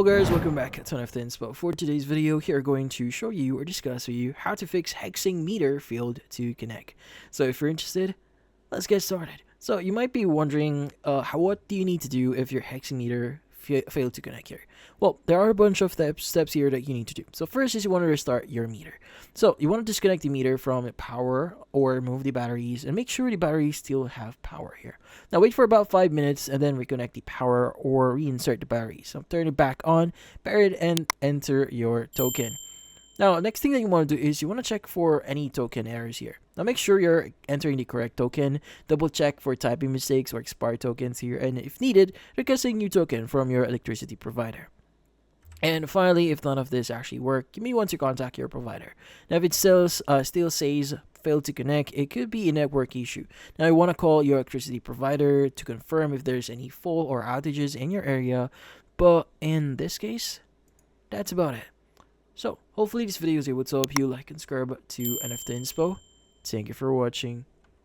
Hello guys, welcome back to Ton of Things. But for today's video, here are going to show you or discuss with you how to fix hexing meter failed to connect. So if you're interested, let's get started. So you might be wondering, what do you need to do if your hexing meter failed to connect here? Well, there are a bunch of steps here that you need to do. So first is you want to restart your meter. So you want to disconnect the meter from power or remove the batteries and make sure the batteries still have power here. Now wait for about 5 minutes and then reconnect the power or reinsert the batteries. So turn it back on, pair it, and enter your token. Now, next thing that you want to do is you want to check for any token errors here. Now, make sure you're entering the correct token. Double check for typing mistakes or expired tokens here. And if needed, request a new token from your electricity provider. And finally, if none of this actually work, you may want to contact your provider. Now, if it still says failed to connect, it could be a network issue. Now, you want to call your electricity provider to confirm if there's any fault or outages in your area. But in this case, that's about it. So, hopefully this video is able to help you. Like and subscribe to NFT Inspo. Thank you for watching.